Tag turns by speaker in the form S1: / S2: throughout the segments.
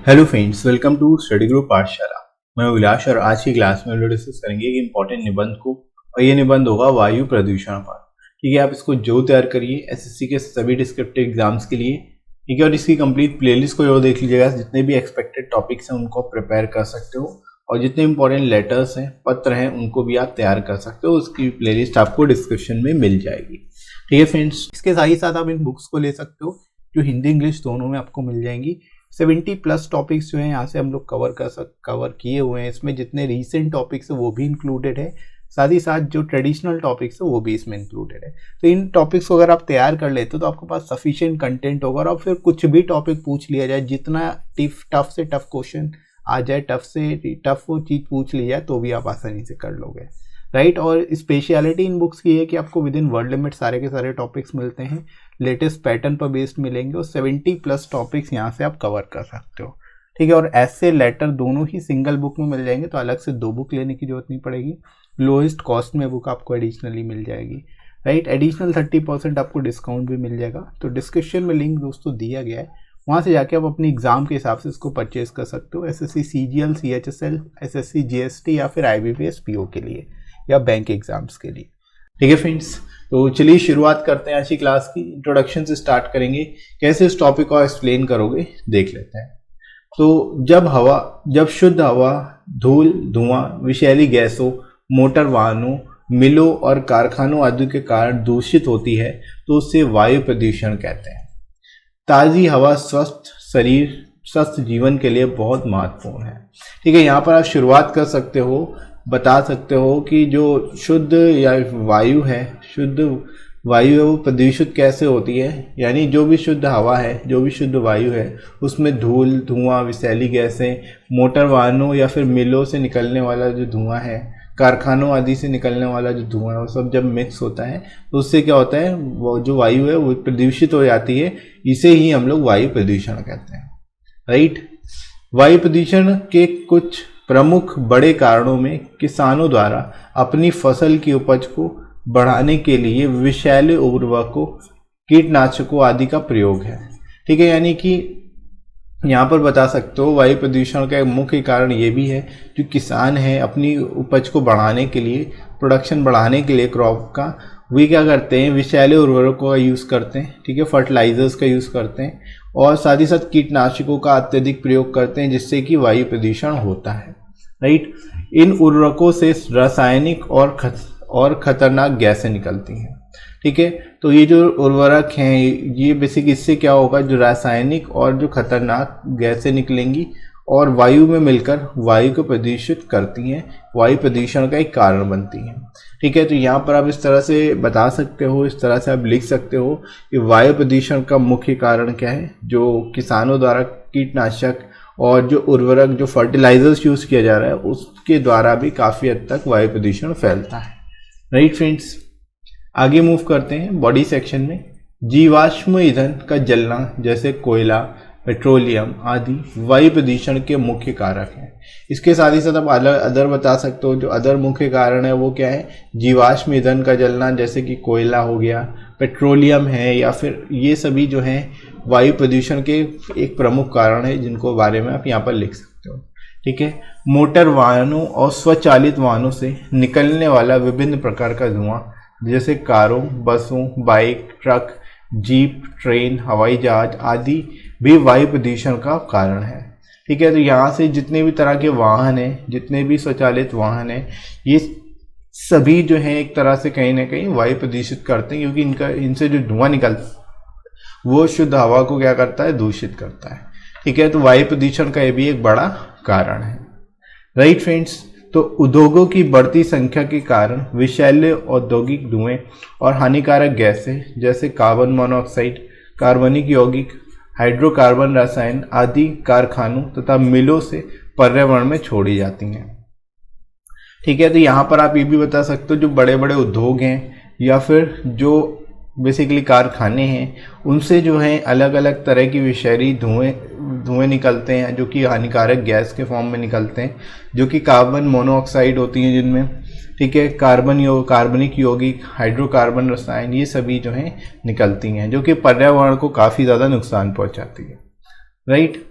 S1: Hello friends, welcome to study group Pathshala. मैं विलास और आज की क्लास में हम लोग डिस्कस करेंगे एक इंपॉर्टेंट निबंध को, और ये निबंध होगा वायु प्रदूषण पर। ठीक है, आप इसको जो तैयार करिए एसएससी के सभी डिस्क्रिप्टिव एग्जाम्स के लिए। ठीक है, और इसकी कंप्लीट प्लेलिस्ट को जो देख लीजिएगा, जितने भी एक्सपेक्टेड टॉपिक्स हैं उनको प्रिपेयर कर सकते हो, और जितने इंपॉर्टेंट लेटर्स हैं, पत्र हैं, उनको भी आप तैयार कर सकते हो। उसकी प्लेलिस्ट आपको डिस्क्रिप्शन में मिल जाएगी। ठीक है फ्रेंड्स, इसके साथ ही साथ आप इन बुक्स को ले सकते हो जो हिंदी इंग्लिश दोनों में आपको मिल जाएंगी। 70+ टॉपिक्स जो हैं यहाँ से हम लोग कवर किए हुए हैं। इसमें जितने रीसेंट टॉपिक्स हैं वो भी इंक्लूडेड है, साथ ही साथ जो ट्रेडिशनल टॉपिक्स है वो भी इसमें इंक्लूडेड है। तो इन टॉपिक्स को अगर आप तैयार कर लेते हो तो आपके पास सफिशिएंट कंटेंट होगा, और फिर कुछ भी टॉपिक पूछ लिया जाए, जितना टफ से टफ क्वेश्चन आ जाए, टफ से टफ वो चीज़ पूछ ली जाए, तो भी आप आसानी से कर लोगे, राइट। और स्पेशलिटी इन बुक्स की है कि आपको विद इन वर्ड लिमिट सारे के सारे टॉपिक्स मिलते हैं, लेटेस्ट पैटर्न पर बेस्ड मिलेंगे, और 70+ टॉपिक्स यहाँ से आप कवर कर सकते हो। ठीक है, और ऐसे लेटर दोनों ही सिंगल बुक में मिल जाएंगे, तो अलग से 2 बुक लेने की जरूरत नहीं पड़ेगी। लोएस्ट कॉस्ट में बुक आपको एडिशनली मिल जाएगी, राइट। एडिशनल 30% आपको डिस्काउंट भी मिल जाएगा। तो डिस्क्रिप्शन में लिंक दोस्तों दिया गया है, वहाँ से जाके आप अपनी एग्जाम के हिसाब से इसको परचेज कर सकते हो। SSC CGL, CHSL, SSC GST या फिर आईबीपीएस पीओ के लिए, या बैंक एग्जाम्स के लिए। ठीक है फ्रेंड्स, तो चलिए शुरुआत करते हैं आज की क्लास की। इंट्रोडक्शन से स्टार्ट करेंगे, कैसे इस टॉपिक को एक्सप्लेन करोगे देख लेते हैं। तो जब शुद्ध हवा धूल, धुआं, विषैली गैसों, मोटर वाहनों, मिलों और कारखानों आदि के कारण दूषित होती है तो उसे वायु प्रदूषण कहते हैं। ताज़ी हवा स्वस्थ शरीर, स्वस्थ जीवन के लिए बहुत महत्वपूर्ण है। ठीक है, यहाँ पर आप शुरुआत कर सकते हो, बता सकते हो कि जो शुद्ध या वायु है, वो प्रदूषित कैसे होती है। यानी जो भी शुद्ध हवा है, जो भी शुद्ध वायु है, उसमें धूल, धुआं, विषैली गैसें, मोटर वाहनों या फिर मिलों से निकलने वाला जो धुआं है, कारखानों आदि से निकलने वाला जो धुआं है, वो सब जब मिक्स होता है तो उससे क्या होता है, वो जो वायु है वो प्रदूषित हो जाती है। इसे ही हम लोग वायु प्रदूषण कहते हैं, राइट। वायु प्रदूषण के कुछ प्रमुख बड़े कारणों में किसानों द्वारा अपनी फसल की उपज को बढ़ाने के लिए विषैले उर्वरकों, कीटनाशकों आदि का प्रयोग है। ठीक है, यानी कि यहाँ पर बता सकते हो वायु प्रदूषण का एक मुख्य कारण ये भी है, जो किसान है अपनी उपज को बढ़ाने के लिए, प्रोडक्शन बढ़ाने के लिए क्रॉप का, वे क्या करते हैं, विषैले उर्वरकों का यूज़ करते हैं। ठीक है, फर्टिलाइजर्स का यूज़ करते हैं, और साथ ही साथ कीटनाशकों का अत्यधिक प्रयोग करते हैं, जिससे कि वायु प्रदूषण होता है, राइट। इन उर्वरकों से रासायनिक और खतरनाक गैसें निकलती हैं। ठीक है, तो ये जो उर्वरक हैं, ये बेसिक इससे क्या होगा, जो रासायनिक और जो खतरनाक गैसें निकलेंगी और वायु में मिलकर वायु को प्रदूषित करती हैं, वायु प्रदूषण का एक कारण बनती हैं। ठीक है, तो यहाँ पर आप इस तरह से बता सकते हो, इस तरह से आप लिख सकते हो कि वायु प्रदूषण का मुख्य कारण क्या है, जो किसानों द्वारा कीटनाशक और जो उर्वरक, जो फर्टिलाइजर्स यूज़ किया जा रहा है, उसके द्वारा भी काफ़ी हद तक वायु प्रदूषण फैलता है, राइट फ्रेंड्स। आगे मूव करते हैं बॉडी सेक्शन में। जीवाश्म ईंधन का जलना जैसे कोयला, पेट्रोलियम आदि वायु प्रदूषण के मुख्य कारक हैं। इसके साथ ही साथ आप अदर बता सकते हो, जो अदर मुख्य कारण है वो क्या है, जीवाश्म ईंधन का जलना जैसे कि कोयला हो गया, पेट्रोलियम है, या फिर ये सभी जो हैं वायु प्रदूषण के एक प्रमुख कारण है, जिनको बारे में आप यहाँ पर लिख सकते हो। ठीक है, मोटर वाहनों और स्वचालित वाहनों से निकलने वाला विभिन्न प्रकार का धुआं, जैसे कारों, बसों, बाइक, ट्रक, जीप, ट्रेन, हवाई जहाज आदि भी वायु प्रदूषण का कारण है। ठीक है, तो यहाँ से जितने भी तरह के वाहन हैं, जितने भी स्वचालित वाहन हैं, ये सभी जो हैं एक तरह से कहीं ना कहीं वायु प्रदूषित करते हैं, क्योंकि इनसे जो धुआं निकलता है वो शुद्ध हवा को क्या करता है, दूषित करता है। ठीक है, तो वायु प्रदूषण का ये भी एक बड़ा कारण है, राइट फ्रेंड्स। तो उद्योगों की बढ़ती संख्या के कारण विषैले औद्योगिक धुएं और हानिकारक गैसें जैसे कार्बन मोनोऑक्साइड, कार्बनिक यौगिक, हाइड्रोकार्बन रसायन आदि कारखानों तथा मिलों से पर्यावरण में छोड़ी जाती हैं। ठीक है, तो यहाँ पर आप ये भी बता सकते हो, जो बड़े बड़े उद्योग हैं या फिर जो बेसिकली कारखाने हैं, उनसे जो है अलग अलग तरह की विषैली धुएं निकलते हैं, जो कि हानिकारक गैस के फॉर्म में निकलते हैं, जो कि कार्बन मोनोऑक्साइड होती हैं जिनमें। ठीक है, कार्बनिक यौगिक, हाइड्रोकार्बन रसायन, ये सभी जो हैं निकलती हैं, जो कि पर्यावरण को काफ़ी ज़्यादा नुकसान पहुंचाती है, राइट।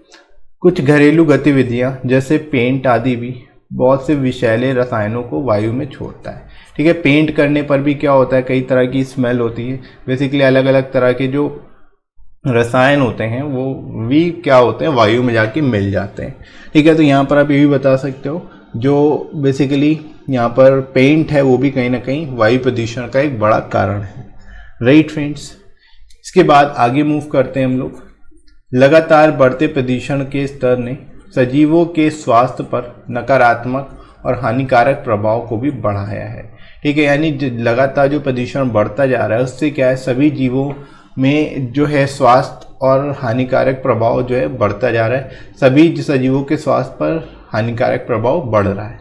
S1: कुछ घरेलू गतिविधियां जैसे पेंट आदि भी बहुत से विषैले रसायनों को वायु में छोड़ता है। ठीक है, पेंट करने पर भी क्या होता है, कई तरह की स्मेल होती है। बेसिकली अलग अलग तरह के जो रसायन होते हैं वो भी क्या होते हैं, वायु में जाके मिल जाते हैं। ठीक है, तो यहाँ पर आप ये भी बता सकते हो जो बेसिकली यहाँ पर पेंट है वो भी कहीं ना कहीं वायु प्रदूषण का एक बड़ा कारण है। राइट फ्रेंड्स, इसके बाद आगे मूव करते हैं हम लोग। लगातार बढ़ते प्रदूषण के स्तर ने सजीवों के स्वास्थ्य पर नकारात्मक और हानिकारक प्रभाव को भी बढ़ाया है। ठीक है, यानी लगातार जो प्रदूषण बढ़ता जा रहा है उससे क्या है, सभी जीवों में जो है स्वास्थ्य और हानिकारक प्रभाव जो है बढ़ता जा रहा है। सभी सजीवों के स्वास्थ्य पर हानिकारक प्रभाव बढ़ रहा है।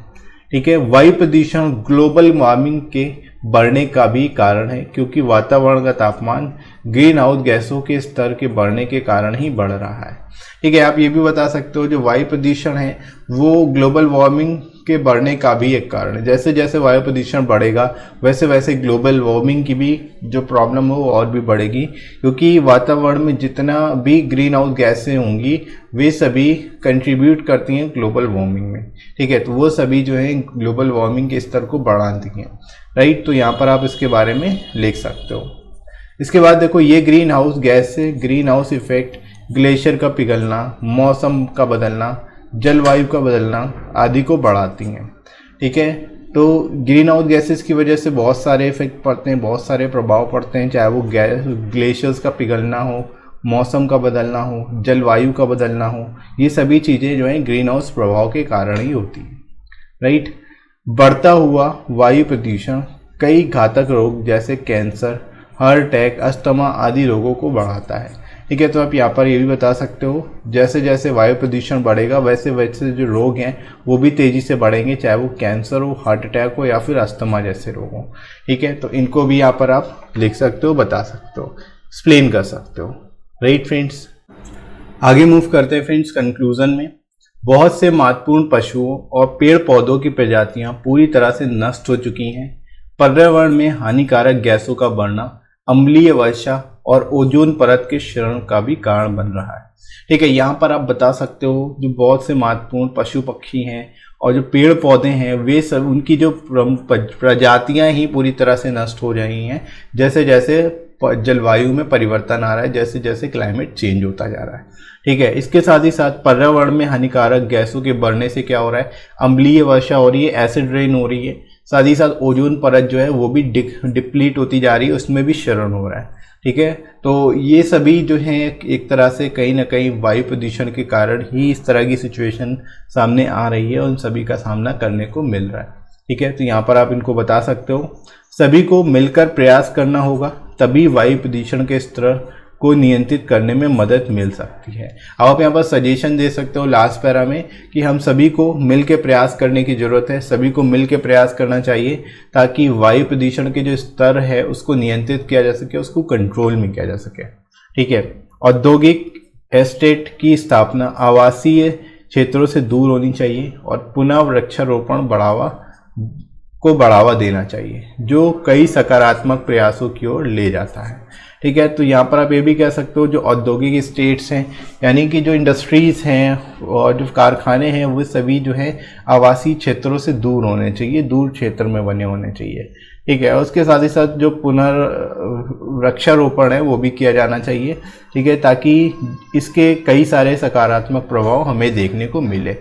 S1: ठीक है, वायु प्रदूषण ग्लोबल वार्मिंग के बढ़ने का भी कारण है, क्योंकि वातावरण का तापमान ग्रीन हाउस गैसों के स्तर के बढ़ने के कारण ही बढ़ रहा है। ठीक है, आप ये भी बता सकते हो जो वायु प्रदूषण है वो ग्लोबल वार्मिंग के बढ़ने का भी एक कारण है। जैसे जैसे वायु प्रदूषण बढ़ेगा वैसे वैसे ग्लोबल वार्मिंग की भी जो प्रॉब्लम हो वो और भी बढ़ेगी, क्योंकि वातावरण में जितना भी ग्रीन हाउस गैसें होंगी वे सभी कंट्रीब्यूट करती हैं ग्लोबल वार्मिंग में। ठीक है, तो वो सभी जो है ग्लोबल वार्मिंग के स्तर को बढ़ाती हैं। राइट, तो यहाँ पर आप इसके बारे में लिख सकते हो। इसके बाद देखो, ये ग्रीन हाउस गैस से ग्रीन हाउस इफेक्ट, ग्लेशियर का पिघलना, मौसम का बदलना, जलवायु का बदलना आदि को बढ़ाती हैं। ठीक है, तो ग्रीन हाउस गैसेस की वजह से बहुत सारे इफेक्ट पड़ते हैं, बहुत सारे प्रभाव पड़ते हैं, चाहे वो ग्लेशियर्स का पिघलना हो, मौसम का बदलना हो, जलवायु का बदलना हो, ये सभी चीज़ें जो हैं ग्रीन हाउस प्रभाव के कारण ही होती हैं। राइट, बढ़ता हुआ वायु प्रदूषण कई घातक रोग जैसे कैंसर, हार्ट अटैक, अस्थमा आदि रोगों को बढ़ाता है। ठीक है, तो आप यहाँ पर ये भी बता सकते हो जैसे जैसे वायु प्रदूषण बढ़ेगा वैसे वैसे जो रोग हैं वो भी तेज़ी से बढ़ेंगे, चाहे वो कैंसर हो, हार्ट अटैक हो या फिर अस्थमा जैसे रोग हों। ठीक है, तो इनको भी यहाँ पर आप लिख सकते हो, बता सकते हो, एक्सप्लेन कर सकते हो। राइट फ्रेंड्स, आगे मूव करते हैं फ्रेंड्स कंक्लूजन में। बहुत से महत्वपूर्ण पशुओं और पेड़ पौधों की प्रजातियां पूरी तरह से नष्ट हो चुकी हैं। पर्यावरण में हानिकारक गैसों का बढ़ना अम्लीय वर्षा और ओजोन परत के क्षरण का भी कारण बन रहा है। ठीक है, यहाँ पर आप बता सकते हो जो बहुत से महत्वपूर्ण पशु पक्षी हैं और जो पेड़ पौधे हैं वे सब, उनकी जो प्रजातियां ही पूरी तरह से नष्ट हो रही हैं जैसे जैसे जलवायु में परिवर्तन आ रहा है, जैसे जैसे क्लाइमेट चेंज होता जा रहा है। ठीक है, इसके साथ ही साथ पर्यावरण में हानिकारक गैसों के बढ़ने से क्या हो रहा है, अम्लीय वर्षा हो रही है, एसिड रेन हो रही है, साथ ही साथ ओजोन परत जो है वो भी डिप्लीट होती जा रही है, उसमें भी क्षरण हो रहा है। ठीक है, तो ये सभी जो हैं एक तरह से कहीं ना कहीं वायु प्रदूषण के कारण ही इस तरह की सिचुएशन सामने आ रही है और उन सभी का सामना करने को मिल रहा है। ठीक है, तो यहाँ पर आप इनको बता सकते हो, सभी को मिलकर प्रयास करना होगा, तभी वायु प्रदूषण के स्तर को नियंत्रित करने में मदद मिल सकती है। अब आप यहाँ पर सजेशन दे सकते हो लास्ट पैरा में कि हम सभी को मिल के प्रयास करने की ज़रूरत है, सभी को मिल के प्रयास करना चाहिए ताकि वायु प्रदूषण के जो स्तर है उसको नियंत्रित किया जा सके, उसको कंट्रोल में किया जा सके। ठीक है, औद्योगिक एस्टेट की स्थापना आवासीय क्षेत्रों से दूर होनी चाहिए और पुनः वृक्षारोपण को बढ़ावा देना चाहिए, जो कई सकारात्मक प्रयासों की ओर ले जाता है। ठीक है, तो यहाँ पर आप ये भी कह सकते हो जो औद्योगिक स्टेट्स हैं यानी कि जो इंडस्ट्रीज़ हैं और जो कारखाने हैं वो सभी जो है आवासीय क्षेत्रों से दूर होने चाहिए, दूर क्षेत्र में बने होने चाहिए। ठीक है, उसके साथ ही साथ जो वृक्षारोपण है वो भी किया जाना चाहिए। ठीक है, ताकि इसके कई सारे सकारात्मक प्रभाव हमें देखने को मिले।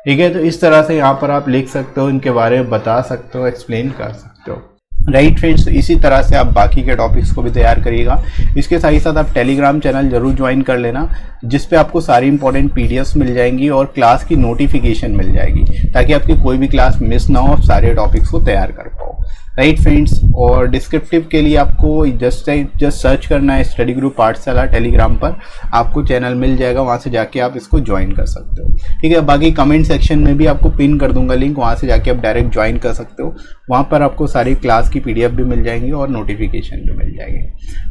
S1: ठीक है, तो इस तरह से यहाँ पर आप लिख सकते हो, इनके बारे में बता सकते हो, एक्सप्लेन कर सकते हो। राइट फ्रेंड्स, इसी तरह से आप बाकी के टॉपिक्स को भी तैयार करिएगा। इसके साथ ही साथ आप टेलीग्राम चैनल जरूर ज्वाइन कर लेना, जिस पे आपको सारी इंपॉर्टेंट पीडीएफ्स मिल जाएंगी और क्लास की नोटिफिकेशन मिल जाएगी, ताकि आपकी कोई भी क्लास मिस ना हो, आप सारे टॉपिक्स को तैयार कर पाओ। राइट फ्रेंड्स, और डिस्क्रिप्टिव के लिए आपको जस्ट सर्च करना है स्टडी ग्रुप पाठशाला टेलीग्राम पर, आपको चैनल मिल जाएगा, वहाँ से जाके आप इसको ज्वाइन कर सकते हो। ठीक है, बाकी कमेंट सेक्शन में भी आपको पिन कर दूंगा लिंक, वहाँ से जाके आप डायरेक्ट ज्वाइन कर सकते हो। वहाँ पर आपको सारी क्लास की पीडीएफ भी मिल जाएंगी और नोटिफिकेशन भी मिल जाएंगे।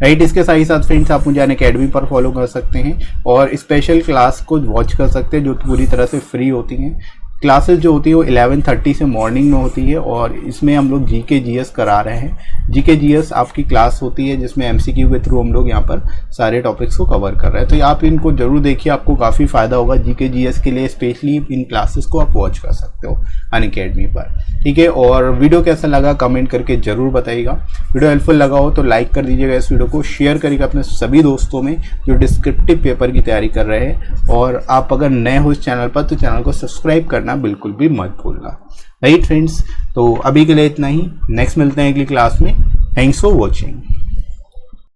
S1: राइट, इसके साथ ही साथ फ्रेंड्स आप मुझे अनअकैडमी पर फॉलो कर सकते हैं और स्पेशल क्लास को वॉच कर सकते हैं जो पूरी तरह से फ्री होती हैं। क्लासेस जो होती है वो 11:30 से मॉर्निंग में होती है और इसमें हम लोग जीके जीएस करा रहे हैं। जीके जीएस आपकी क्लास होती है जिसमें एमसीक्यू के थ्रू हम लोग यहाँ पर सारे टॉपिक्स को कवर कर रहे हैं। तो आप इनको जरूर देखिए, आपको काफ़ी फ़ायदा होगा। जीके जीएस के लिए स्पेशली इन क्लासेस को आप वॉच कर सकते हो अनअकैडमी पर, ठीक है। और वीडियो कैसा लगा कमेंट करके ज़रूर बताइएगा। वीडियो हेल्पफुल लगा हो तो लाइक कर दीजिएगा, इस वीडियो को शेयर करिएगा अपने सभी दोस्तों में जो डिस्क्रिप्टिव पेपर की तैयारी कर रहे हैं। और आप अगर नए हो इस चैनल पर तो चैनल को सब्सक्राइब करना बिल्कुल भी मत भूलना। राइट फ्रेंड्स, तो अभी के लिए इतना ही। नेक्स्ट मिलते हैं अगली क्लास में। Thanks for watching.